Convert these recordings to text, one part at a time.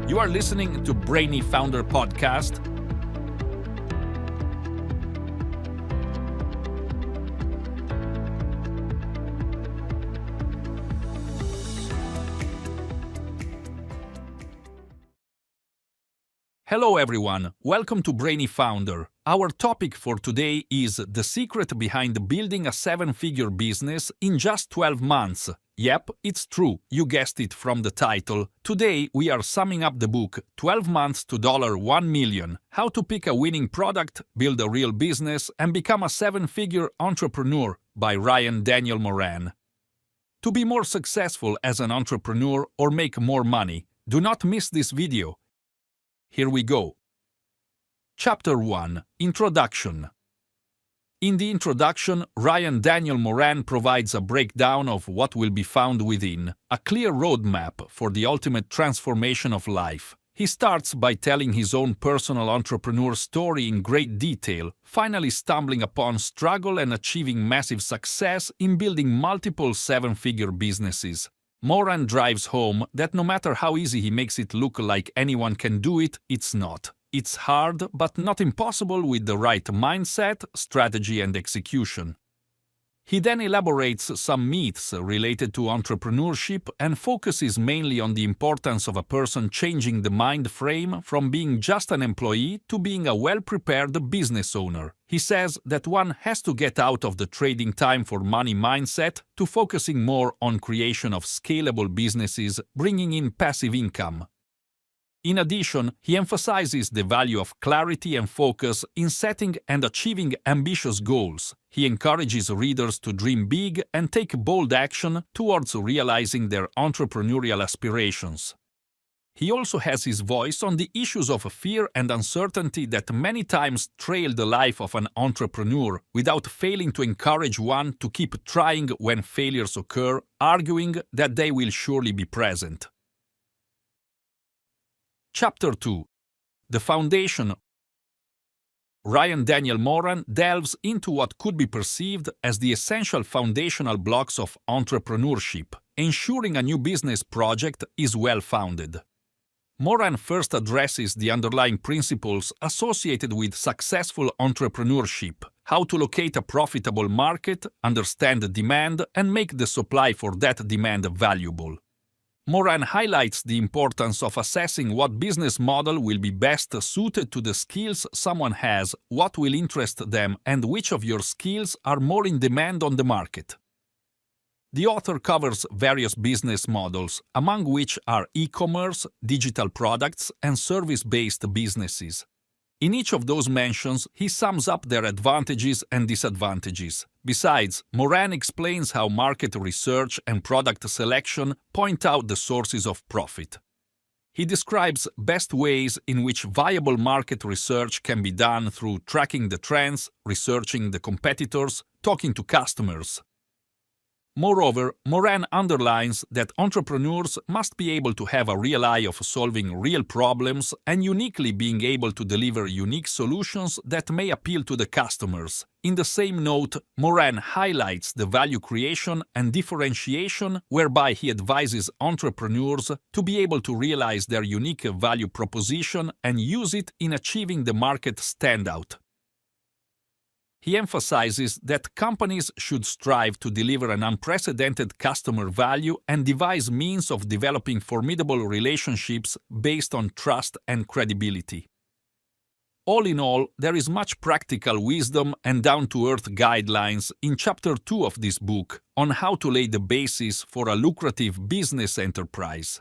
You are listening to Brainy Founder Podcast. Hello everyone, welcome to Brainy Founder. Our topic for today is the secret behind building a seven-figure business in just 12 months. Yep, it's true, you guessed it from the title. Today we are summing up the book 12 Months to $1 Million, How to Pick a Winning Product, Build a Real Business, and Become a Seven-Figure Entrepreneur by Ryan Daniel Moran. To be more successful as an entrepreneur or make more money, do not miss this video. Here we go. Chapter 1. Introduction. In the introduction, Ryan Daniel Moran provides a breakdown of what will be found within, a clear roadmap for the ultimate transformation of life. He starts by telling his own personal entrepreneur story in great detail, finally stumbling upon struggle and achieving massive success in building multiple seven-figure businesses. Moran drives home that no matter how easy he makes it look like anyone can do it, it's not. It's hard, but not impossible with the right mindset, strategy, and execution. He then elaborates some myths related to entrepreneurship and focuses mainly on the importance of a person changing the mind frame from being just an employee to being a well-prepared business owner. He says that one has to get out of the trading time for money mindset to focusing more on creation of scalable businesses, bringing in passive income. In addition, he emphasizes the value of clarity and focus in setting and achieving ambitious goals. He encourages readers to dream big and take bold action towards realizing their entrepreneurial aspirations. He also has his voice on the issues of fear and uncertainty that many times trail the life of an entrepreneur without failing to encourage one to keep trying when failures occur, arguing that they will surely be present. Chapter 2. The Foundation. Ryan Daniel Moran delves into what could be perceived as the essential foundational blocks of entrepreneurship, ensuring a new business project is well-founded. Moran first addresses the underlying principles associated with successful entrepreneurship, how to locate a profitable market, understand demand, and make the supply for that demand valuable. Moran highlights the importance of assessing what business model will be best suited to the skills someone has, what will interest them, and which of your skills are more in demand on the market. The author covers various business models, among which are e-commerce, digital products, and service-based businesses. In each of those mentions, he sums up their advantages and disadvantages. Besides, Moran explains how market research and product selection point out the sources of profit. He describes best ways in which viable market research can be done through tracking the trends, researching the competitors, talking to customers. Moreover, Moran underlines that entrepreneurs must be able to have a real eye of solving real problems and uniquely being able to deliver unique solutions that may appeal to the customers. In the same note, Moran highlights the value creation and differentiation whereby he advises entrepreneurs to be able to realize their unique value proposition and use it in achieving the market standout. He emphasizes that companies should strive to deliver an unprecedented customer value and devise means of developing formidable relationships based on trust and credibility. All in all, there is much practical wisdom and down-to-earth guidelines in Chapter 2 of this book on how to lay the basis for a lucrative business enterprise.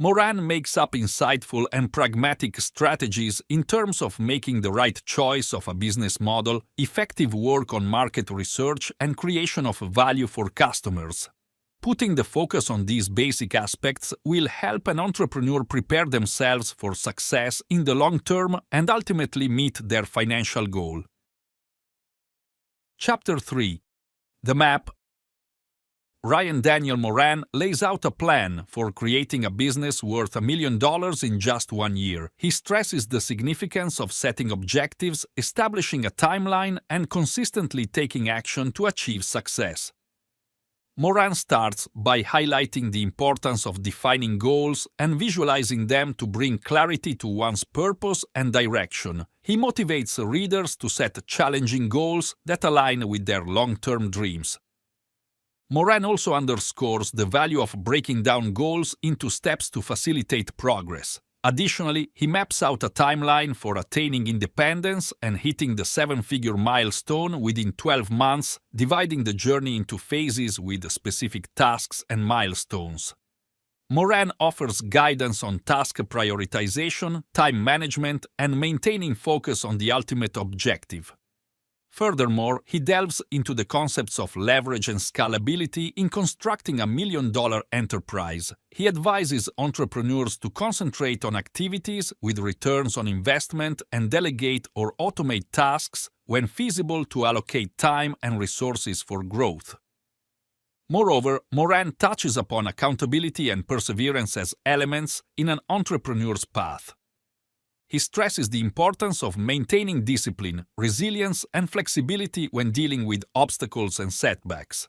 Moran makes up insightful and pragmatic strategies in terms of making the right choice of a business model, effective work on market research, and creation of value for customers. Putting the focus on these basic aspects will help an entrepreneur prepare themselves for success in the long term and ultimately meet their financial goal. Chapter 3. The Map. Ryan Daniel Moran lays out a plan for creating a business worth $1 million in just 1 year. He stresses the significance of setting objectives, establishing a timeline, and consistently taking action to achieve success. Moran starts by highlighting the importance of defining goals and visualizing them to bring clarity to one's purpose and direction. He motivates readers to set challenging goals that align with their long-term dreams. Moran also underscores the value of breaking down goals into steps to facilitate progress. Additionally, he maps out a timeline for attaining independence and hitting the seven-figure milestone within 12 months, dividing the journey into phases with specific tasks and milestones. Moran offers guidance on task prioritization, time management, and maintaining focus on the ultimate objective. Furthermore, he delves into the concepts of leverage and scalability in constructing a million-dollar enterprise. He advises entrepreneurs to concentrate on activities with returns on investment and delegate or automate tasks when feasible to allocate time and resources for growth. Moreover, Moran touches upon accountability and perseverance as elements in an entrepreneur's path. He stresses the importance of maintaining discipline, resilience, and flexibility when dealing with obstacles and setbacks.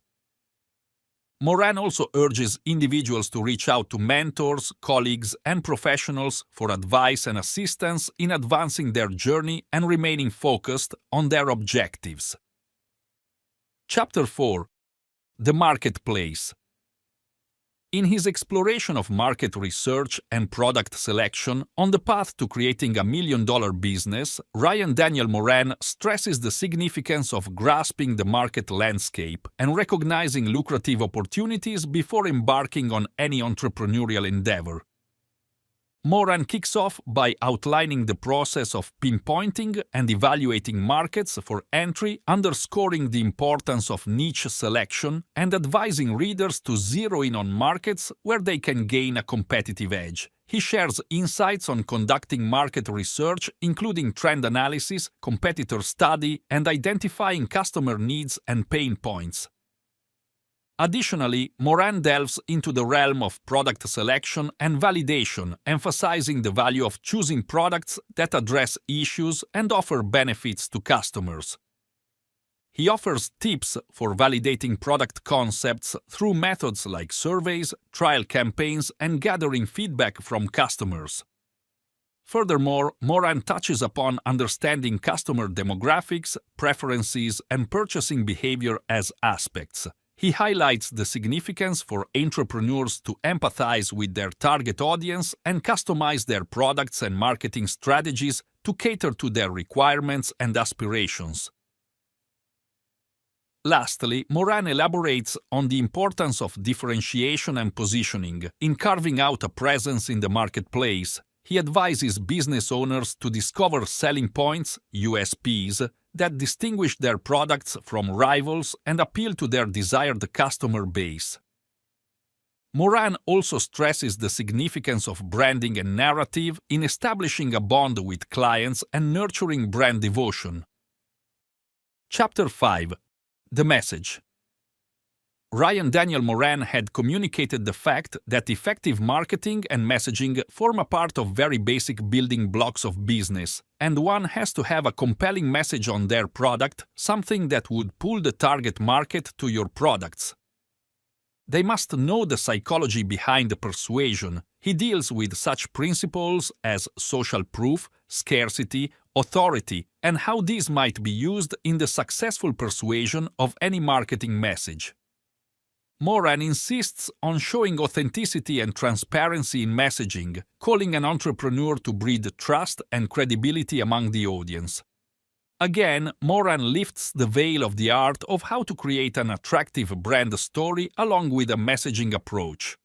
Moran also urges individuals to reach out to mentors, colleagues, and professionals for advice and assistance in advancing their journey and remaining focused on their objectives. Chapter 4: The Marketplace. In his exploration of market research and product selection on the path to creating a million-dollar business, Ryan Daniel Moran stresses the significance of grasping the market landscape and recognizing lucrative opportunities before embarking on any entrepreneurial endeavor. Moran kicks off by outlining the process of pinpointing and evaluating markets for entry, underscoring the importance of niche selection, and advising readers to zero in on markets where they can gain a competitive edge. He shares insights on conducting market research, including trend analysis, competitor study, and identifying customer needs and pain points. Additionally, Moran delves into the realm of product selection and validation, emphasizing the value of choosing products that address issues and offer benefits to customers. He offers tips for validating product concepts through methods like surveys, trial campaigns, and gathering feedback from customers. Furthermore, Moran touches upon understanding customer demographics, preferences, and purchasing behavior as aspects. He highlights the significance for entrepreneurs to empathize with their target audience and customize their products and marketing strategies to cater to their requirements and aspirations. Lastly, Moran elaborates on the importance of differentiation and positioning in carving out a presence in the marketplace. He advises business owners to discover selling points, USPs, that distinguish their products from rivals and appeal to their desired customer base. Moran also stresses the significance of branding and narrative in establishing a bond with clients and nurturing brand devotion. Chapter 5: The Message. Ryan Daniel Moran had communicated the fact that effective marketing and messaging form a part of very basic building blocks of business, and one has to have a compelling message on their product, something that would pull the target market to your products. They must know the psychology behind the persuasion. He deals with such principles as social proof, scarcity, authority, and how these might be used in the successful persuasion of any marketing message. Moran insists on showing authenticity and transparency in messaging, calling an entrepreneur to breed trust and credibility among the audience. Again, Moran lifts the veil of the art of how to create an attractive brand story along with a messaging approach.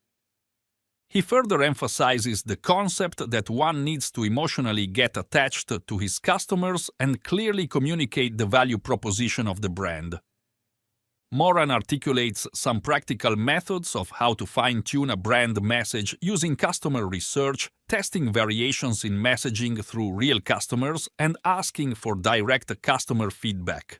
He further emphasizes the concept that one needs to emotionally get attached to his customers and clearly communicate the value proposition of the brand. Moran articulates some practical methods of how to fine-tune a brand message using customer research, testing variations in messaging through real customers, and asking for direct customer feedback.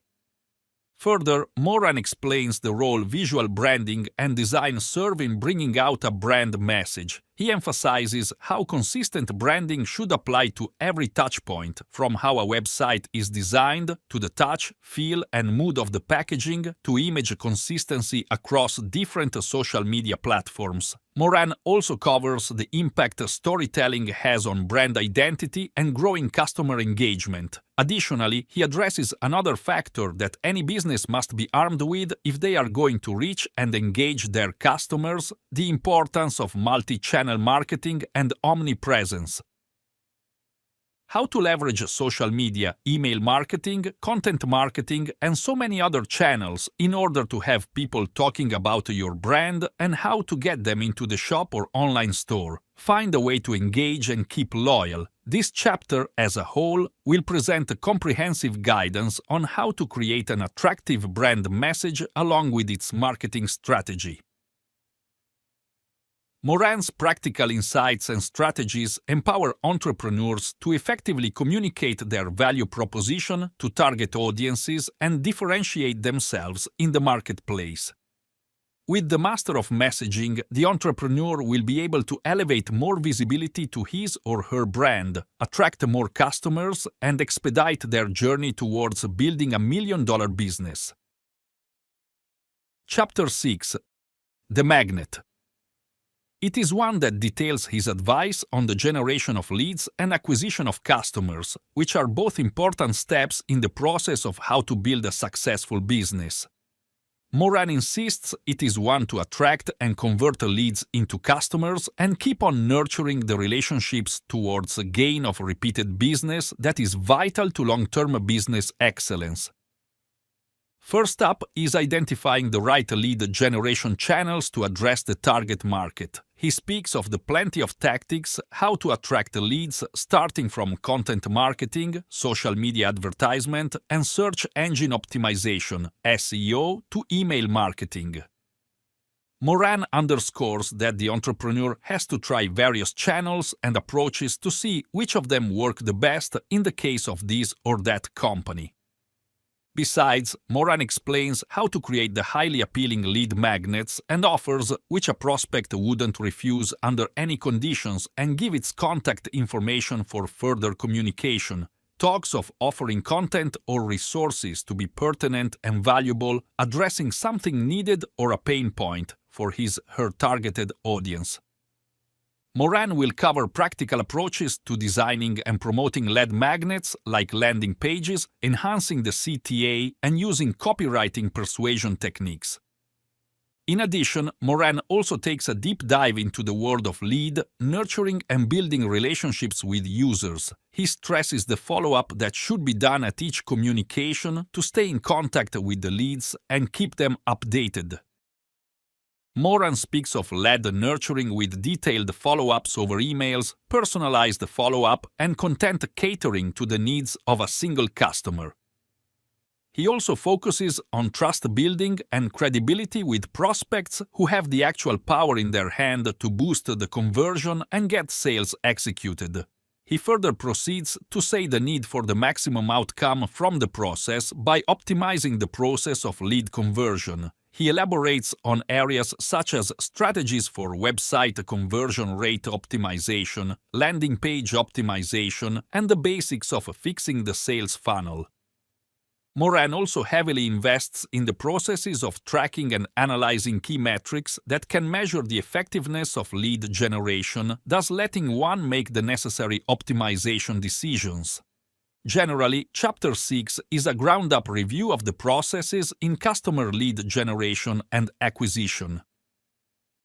Further, Moran explains the role visual branding and design serve in bringing out a brand message. He emphasizes how consistent branding should apply to every touchpoint, from how a website is designed, to the touch, feel, and mood of the packaging, to image consistency across different social media platforms. Moran also covers the impact storytelling has on brand identity and growing customer engagement. Additionally, he addresses another factor that any business must be armed with if they are going to reach and engage their customers: the importance of multi-channel marketing and omnipresence. How to leverage social media, email marketing, content marketing, and so many other channels in order to have people talking about your brand, and how to get them into the shop or online store. Find a way to engage and keep loyal. This chapter, as a whole, will present a comprehensive guidance on how to create an attractive brand message along with its marketing strategy. Moran's practical insights and strategies empower entrepreneurs to effectively communicate their value proposition to target audiences and differentiate themselves in the marketplace. With the master of messaging, the entrepreneur will be able to elevate more visibility to his or her brand, attract more customers, and expedite their journey towards building a $1 million business. Chapter 6: The Magnet. It is one that details his advice on the generation of leads and acquisition of customers, which are both important steps in the process of how to build a successful business. Moran insists it is one to attract and convert leads into customers and keep on nurturing the relationships towards a gain of repeated business that is vital to long-term business excellence. First up is identifying the right lead generation channels to address the target market. He speaks of the plenty of tactics how to attract leads, starting from content marketing, social media advertisement, and search engine optimization (SEO) to email marketing. Moran underscores that the entrepreneur has to try various channels and approaches to see which of them work the best in the case of this or that company. Besides, Moran explains how to create the highly appealing lead magnets and offers which a prospect wouldn't refuse under any conditions and give its contact information for further communication. Talks of offering content or resources to be pertinent and valuable, addressing something needed or a pain point for his/her targeted audience. Moran will cover practical approaches to designing and promoting lead magnets like landing pages, enhancing the CTA, and using copywriting persuasion techniques. In addition, Moran also takes a deep dive into the world of lead, nurturing and building relationships with users. He stresses the follow-up that should be done at each communication to stay in contact with the leads and keep them updated. Moran speaks of lead nurturing with detailed follow-ups over emails, personalized follow-up, and content catering to the needs of a single customer. He also focuses on trust building and credibility with prospects who have the actual power in their hand to boost the conversion and get sales executed. He further proceeds to say the need for the maximum outcome from the process by optimizing the process of lead conversion. He elaborates on areas such as strategies for website conversion rate optimization, landing page optimization, and the basics of fixing the sales funnel. Moran also heavily invests in the processes of tracking and analyzing key metrics that can measure the effectiveness of lead generation, thus letting one make the necessary optimization decisions. Generally, Chapter 6 is a ground-up review of the processes in customer lead generation and acquisition.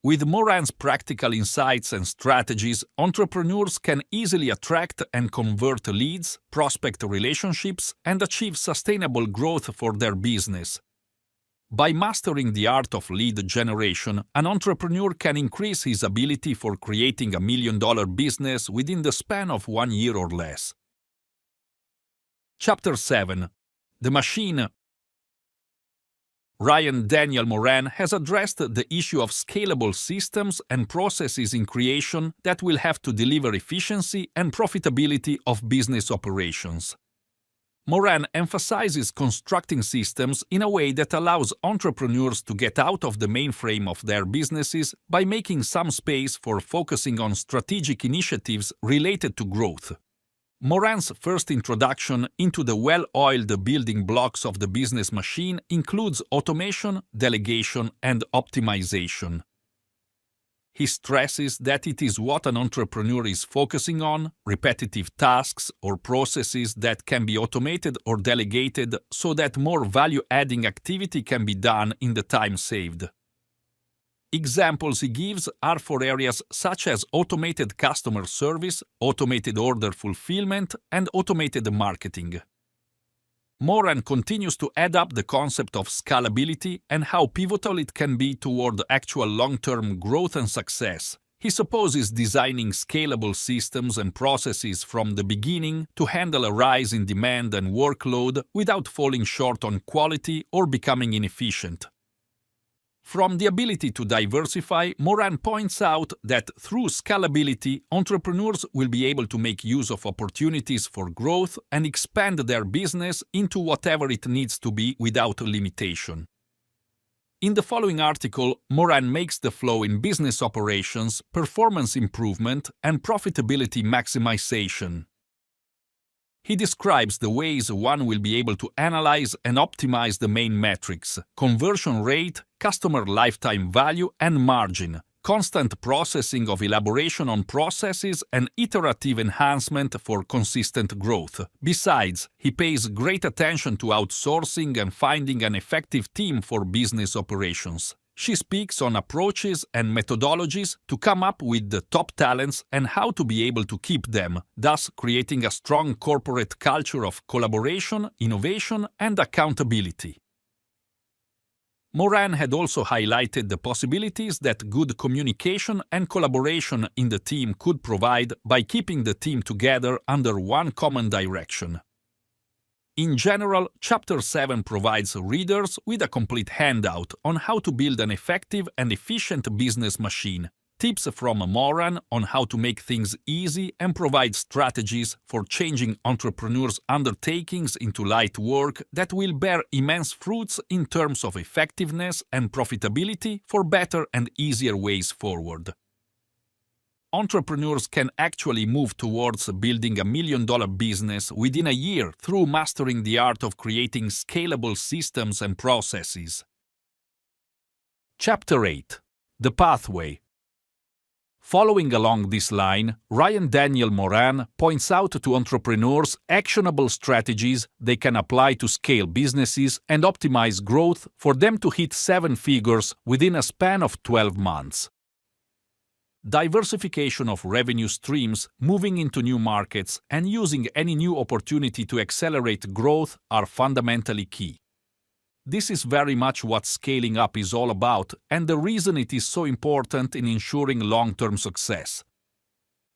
With Moran's practical insights and strategies, entrepreneurs can easily attract and convert leads, prospect relationships, and achieve sustainable growth for their business. By mastering the art of lead generation, an entrepreneur can increase his ability for creating a $1 million business within the span of 1 year or less. Chapter 7: The Machine. Ryan Daniel Moran has addressed the issue of scalable systems and processes in creation that will have to deliver efficiency and profitability of business operations. Moran emphasizes constructing systems in a way that allows entrepreneurs to get out of the mainframe of their businesses by making some space for focusing on strategic initiatives related to growth. Moran's first introduction into the well-oiled building blocks of the business machine includes automation, delegation, and optimization. He stresses that it is what an entrepreneur is focusing on, repetitive tasks or processes that can be automated or delegated so that more value-adding activity can be done in the time saved. Examples he gives are for areas such as automated customer service, automated order fulfillment, and automated marketing. Moran continues to add up the concept of scalability and how pivotal it can be toward actual long-term growth and success. He supposes designing scalable systems and processes from the beginning to handle a rise in demand and workload without falling short on quality or becoming inefficient. From the ability to diversify, Moran points out that through scalability, entrepreneurs will be able to make use of opportunities for growth and expand their business into whatever it needs to be without limitation. In the following article, Moran makes the flow in business operations, performance improvement, and profitability maximization. He describes the ways one will be able to analyze and optimize the main metrics: conversion rate, customer lifetime value, and margin, constant processing of elaboration on processes, and iterative enhancement for consistent growth. Besides, he pays great attention to outsourcing and finding an effective team for business operations. She speaks on approaches and methodologies to come up with the top talents and how to be able to keep them, thus creating a strong corporate culture of collaboration, innovation, and accountability. Moran had also highlighted the possibilities that good communication and collaboration in the team could provide by keeping the team together under one common direction. In general, Chapter 7 provides readers with a complete handout on how to build an effective and efficient business machine, tips from Moran on how to make things easy, and provide strategies for changing entrepreneurs' undertakings into light work that will bear immense fruits in terms of effectiveness and profitability for better and easier ways forward. Entrepreneurs can actually move towards building a $1 million business within a year through mastering the art of creating scalable systems and processes. Chapter 8. The Pathway. Following along this line, Ryan Daniel Moran points out to entrepreneurs actionable strategies they can apply to scale businesses and optimize growth for them to hit 7 figures within a span of 12 months. Diversification of revenue streams, moving into new markets, and using any new opportunity to accelerate growth are fundamentally key. This is very much what scaling up is all about, and the reason it is so important in ensuring long-term success.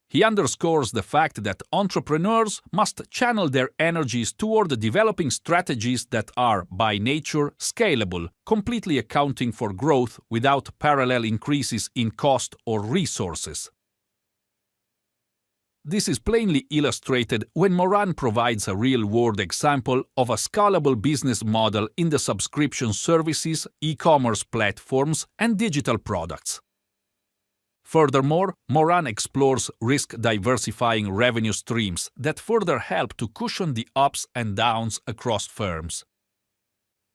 He underscores the fact that entrepreneurs must channel their energies toward developing strategies that are, by nature, scalable, completely accounting for growth without parallel increases in cost or resources. This is plainly illustrated when Moran provides a real-world example of a scalable business model in the subscription services, e-commerce platforms, and digital products. Furthermore, Moran explores risk-diversifying revenue streams that further help to cushion the ups and downs across firms.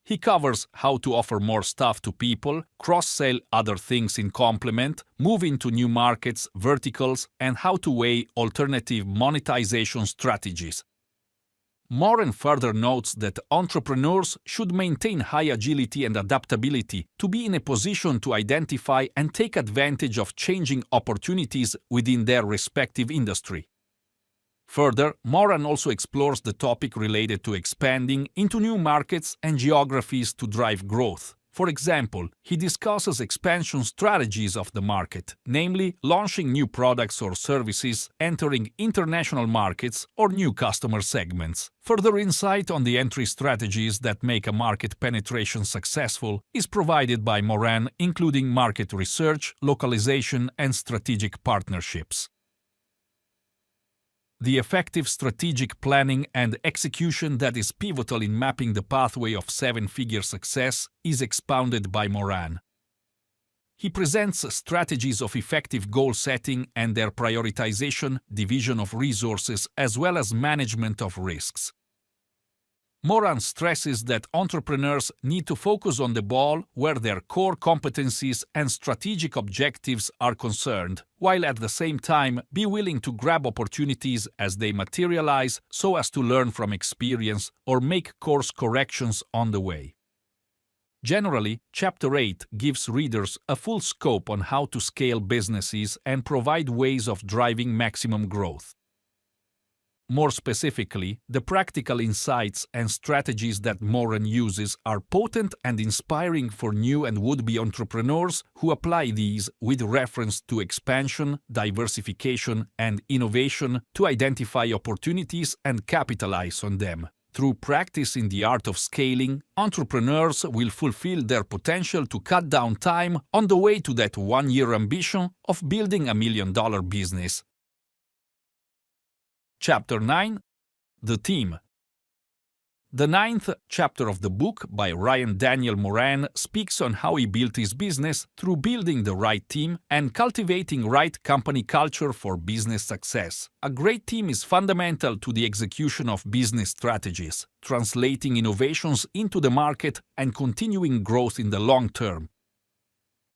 He covers how to offer more stuff to people, cross-sell other things in complement, move into new markets, verticals, and how to weigh alternative monetization strategies. Moran further notes that entrepreneurs should maintain high agility and adaptability to be in a position to identify and take advantage of changing opportunities within their respective industry. Further, Moran also explores the topic related to expanding into new markets and geographies to drive growth. For example, he discusses expansion strategies of the market, namely launching new products or services, entering international markets, or new customer segments. Further insight on the entry strategies that make a market penetration successful is provided by Moran, including market research, localization, and strategic partnerships. The effective strategic planning and execution that is pivotal in mapping the pathway of seven-figure success is expounded by Moran. He presents strategies of effective goal setting and their prioritization, division of resources, as well as management of risks. Moran stresses that entrepreneurs need to focus on the ball where their core competencies and strategic objectives are concerned, while at the same time be willing to grab opportunities as they materialize so as to learn from experience or make course corrections on the way. Generally, Chapter 8 gives readers a full scope on how to scale businesses and provide ways of driving maximum growth. More specifically, the practical insights and strategies that Moran uses are potent and inspiring for new and would-be entrepreneurs who apply these with reference to expansion, diversification, and innovation to identify opportunities and capitalize on them. Through practice in the art of scaling, entrepreneurs will fulfill their potential to cut down time on the way to that one-year ambition of building $1 million business. Chapter 9. The Team. The 9th chapter of the book by Ryan Daniel Moran speaks on how he built his business through building the right team and cultivating right company culture for business success. A great team is fundamental to the execution of business strategies, translating innovations into the market and continuing growth in the long term.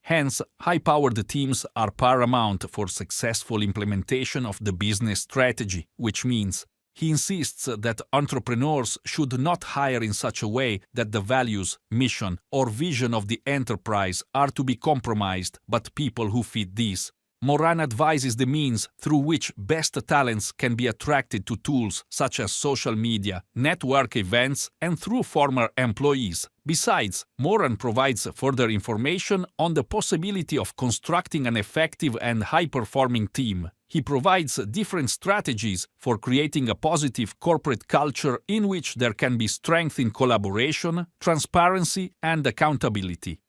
Hence, high-powered teams are paramount for successful implementation of the business strategy, which means he insists that entrepreneurs should not hire in such a way that the values, mission, or vision of the enterprise are to be compromised, but people who fit these. Moran advises the means through which best talents can be attracted to tools such as social media, network events, and through former employees. Besides, Moran provides further information on the possibility of constructing an effective and high-performing team. He provides different strategies for creating a positive corporate culture in which there can be strength in collaboration, transparency, and accountability.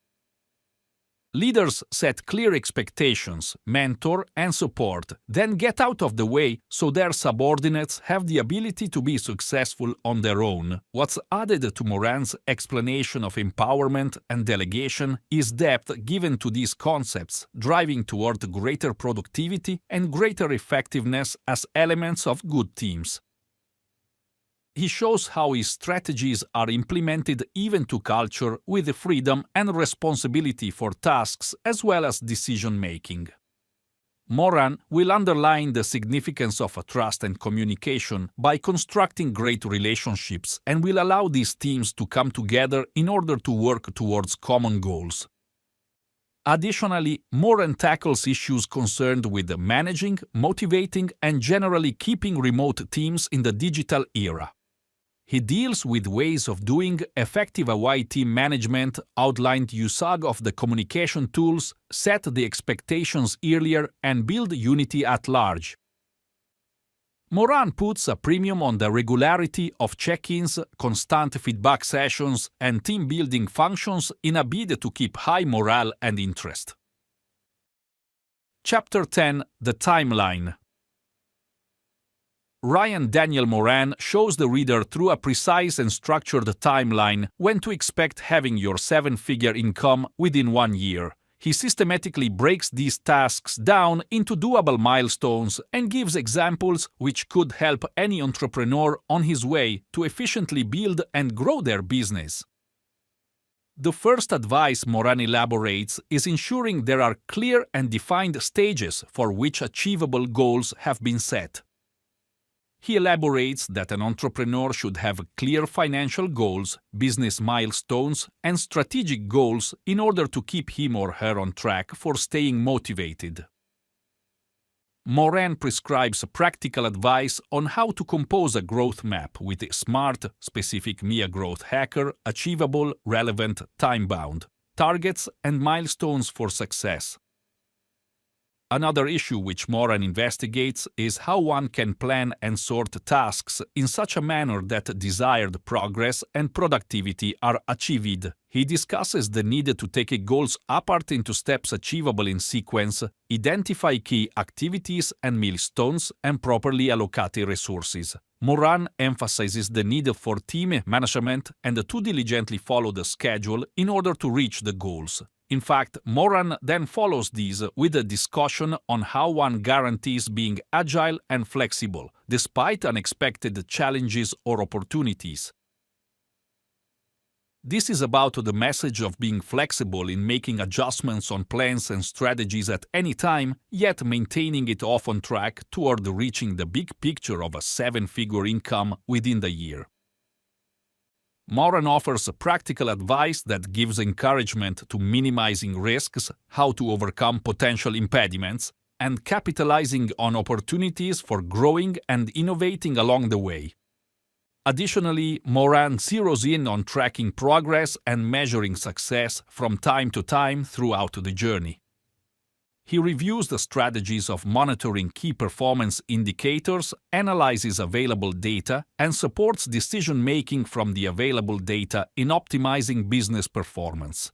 Leaders set clear expectations, mentor and support, then get out of the way so their subordinates have the ability to be successful on their own. What's added to Moran's explanation of empowerment and delegation is depth given to these concepts, driving toward greater productivity and greater effectiveness as elements of good teams. He shows how his strategies are implemented even to culture with the freedom and responsibility for tasks as well as decision-making. Moran will underline the significance of trust and communication by constructing great relationships and will allow these teams to come together in order to work towards common goals. Additionally, Moran tackles issues concerned with managing, motivating, and generally keeping remote teams in the digital era. He deals with ways of doing effective AY team management, outlined usage of the communication tools, set the expectations earlier, and build unity at large. Moran puts a premium on the regularity of check-ins, constant feedback sessions, and team-building functions in a bid to keep high morale and interest. Chapter 10. The Timeline. Ryan Daniel Moran shows the reader through a precise and structured timeline when to expect having your seven-figure income within 1 year. He systematically breaks these tasks down into doable milestones and gives examples which could help any entrepreneur on his way to efficiently build and grow their business. The first advice Moran elaborates is ensuring there are clear and defined stages for which achievable goals have been set. He elaborates that an entrepreneur should have clear financial goals, business milestones, and strategic goals in order to keep him or her on track for staying motivated. Moran prescribes practical advice on how to compose a growth map with a smart, specific MIA growth hacker, achievable, relevant, time-bound, targets and milestones for success. Another issue which Moran investigates is how one can plan and sort tasks in such a manner that desired progress and productivity are achieved. He discusses the need to take goals apart into steps achievable in sequence, identify key activities and milestones, and properly allocate resources. Moran emphasizes the need for team management and to diligently follow the schedule in order to reach the goals. In fact, Moran then follows these with a discussion on how one guarantees being agile and flexible, despite unexpected challenges or opportunities. This is about the message of being flexible in making adjustments on plans and strategies at any time, yet maintaining it off on track toward reaching the big picture of a 7-figure income within the year. Moran offers practical advice that gives encouragement to minimizing risks, how to overcome potential impediments, and capitalizing on opportunities for growing and innovating along the way. Additionally, Moran zeroes in on tracking progress and measuring success from time to time throughout the journey. He reviews the strategies of monitoring key performance indicators, analyzes available data, and supports decision-making from the available data in optimizing business performance.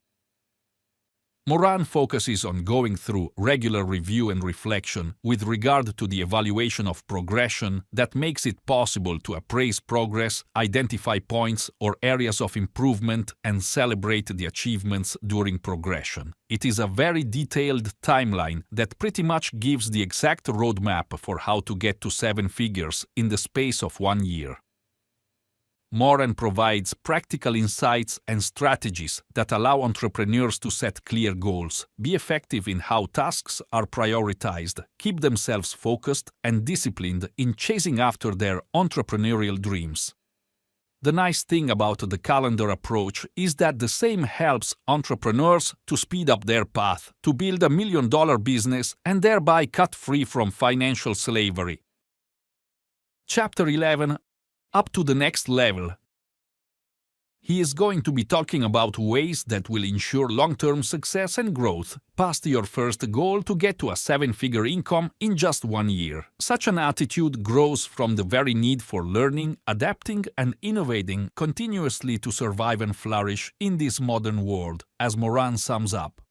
Moran focuses on going through regular review and reflection with regard to the evaluation of progression that makes it possible to appraise progress, identify points or areas of improvement, and celebrate the achievements during progression. It is a very detailed timeline that pretty much gives the exact roadmap for how to get to 7 figures in the space of 1 year. Moran provides practical insights and strategies that allow entrepreneurs to set clear goals, be effective in how tasks are prioritized, keep themselves focused and disciplined in chasing after their entrepreneurial dreams. The nice thing about the calendar approach is that the same helps entrepreneurs to speed up their path to build a $1 million business and thereby cut free from financial slavery. Chapter 11. Up to the next level. He is going to be talking about ways that will ensure long-term success and growth, past your first goal to get to a 7-figure income in just 1 year. Such an attitude grows from the very need for learning, adapting, and innovating continuously to survive and flourish in this modern world, as Moran sums up.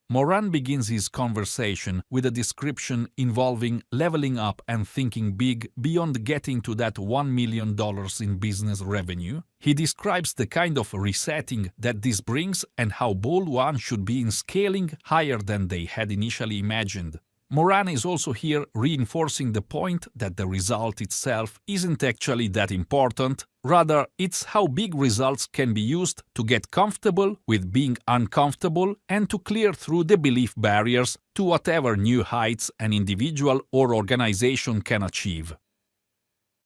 Moran begins his conversation with a description involving leveling up and thinking big beyond getting to that $1 million in business revenue. He describes the kind of resetting that this brings and how bold one should be in scaling higher than they had initially imagined. Moran is also here reinforcing the point that the result itself isn't actually that important, rather it's how big results can be used to get comfortable with being uncomfortable and to clear through the belief barriers to whatever new heights an individual or organization can achieve.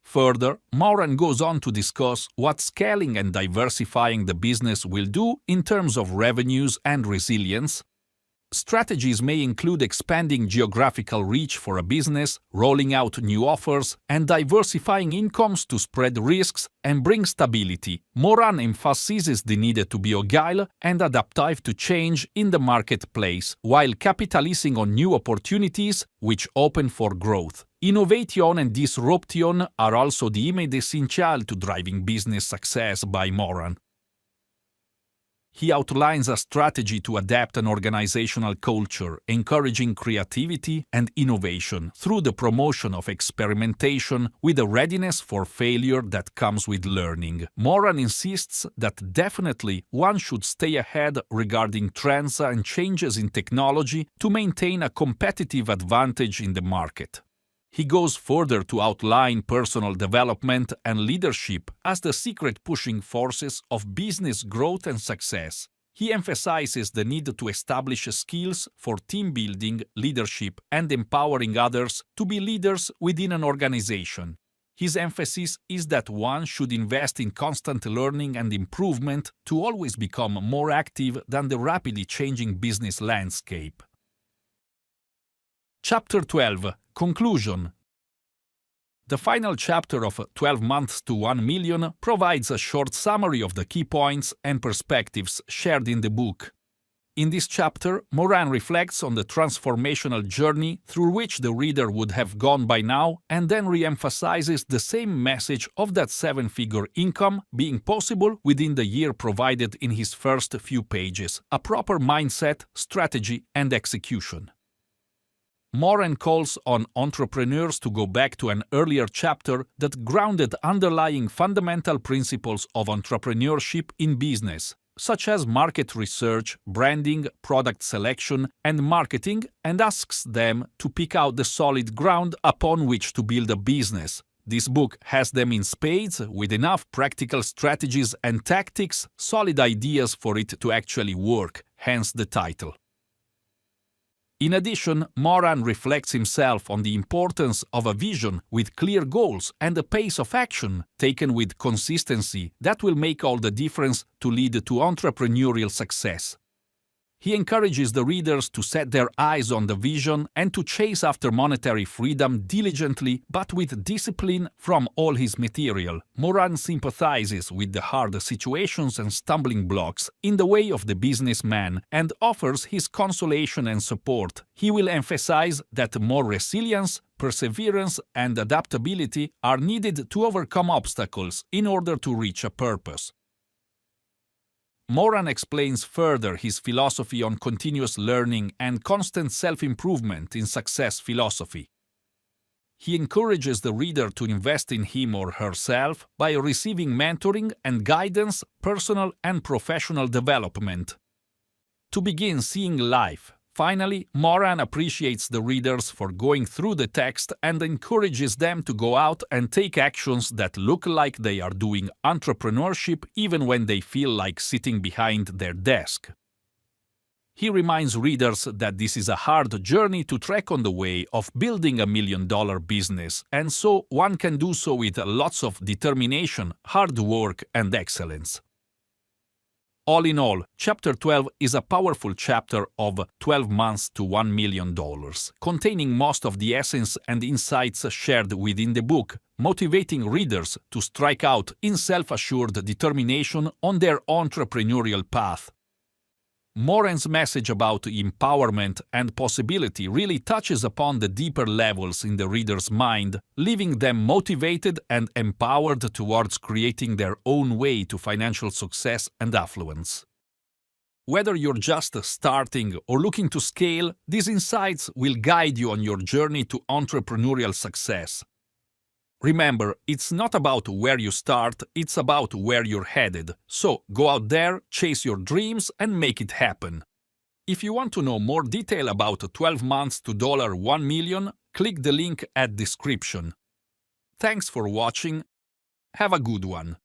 Further, Moran goes on to discuss what scaling and diversifying the business will do in terms of revenues and resilience. Strategies may include expanding geographical reach for a business, rolling out new offers, and diversifying incomes to spread risks and bring stability. Moran emphasizes the need to be agile and adaptive to change in the marketplace, while capitalizing on new opportunities which open for growth. Innovation and disruption are also the image essential to driving business success by Moran. He outlines a strategy to adapt an organizational culture, encouraging creativity and innovation through the promotion of experimentation with a readiness for failure that comes with learning. Moran insists that definitely one should stay ahead regarding trends and changes in technology to maintain a competitive advantage in the market. He goes further to outline personal development and leadership as the secret pushing forces of business growth and success. He emphasizes the need to establish skills for team building, leadership, and empowering others to be leaders within an organization. His emphasis is that one should invest in constant learning and improvement to always become more active than the rapidly changing business landscape. Chapter 12. Conclusion. The final chapter of 12 Months to 1 Million provides a short summary of the key points and perspectives shared in the book. In this chapter, Moran reflects on the transformational journey through which the reader would have gone by now and then re-emphasizes the same message of that seven-figure income being possible within the year provided in his first few pages, a proper mindset, strategy, and execution. Moran calls on entrepreneurs to go back to an earlier chapter that grounded underlying fundamental principles of entrepreneurship in business, such as market research, branding, product selection, and marketing, and asks them to pick out the solid ground upon which to build a business. This book has them in spades, with enough practical strategies and tactics, solid ideas for it to actually work, hence the title. In addition, Moran reflects himself on the importance of a vision with clear goals and a pace of action taken with consistency that will make all the difference to lead to entrepreneurial success. He encourages the readers to set their eyes on the vision and to chase after monetary freedom diligently but with discipline from all his material. Moran sympathizes with the hard situations and stumbling blocks in the way of the businessman and offers his consolation and support. He will emphasize that more resilience, perseverance, and adaptability are needed to overcome obstacles in order to reach a purpose. Moran explains further his philosophy on continuous learning and constant self-improvement in success philosophy. He encourages the reader to invest in him or herself by receiving mentoring and guidance, personal and professional development, to begin seeing life. Finally, Moran appreciates the readers for going through the text and encourages them to go out and take actions that look like they are doing entrepreneurship even when they feel like sitting behind their desk. He reminds readers that this is a hard journey to trek on the way of building a $1 million business, and so one can do so with lots of determination, hard work, and excellence. All in all, Chapter 12 is a powerful chapter of 12 months to $1 million, containing most of the essence and insights shared within the book, motivating readers to strike out in self-assured determination on their entrepreneurial path. Moran's message about empowerment and possibility really touches upon the deeper levels in the reader's mind, leaving them motivated and empowered towards creating their own way to financial success and affluence. Whether you're just starting or looking to scale, these insights will guide you on your journey to entrepreneurial success. Remember, it's not about where you start, it's about where you're headed. So, go out there, chase your dreams, and make it happen. If you want to know more detail about 12 months to $1 million, click the link at description. Thanks for watching. Have a good one.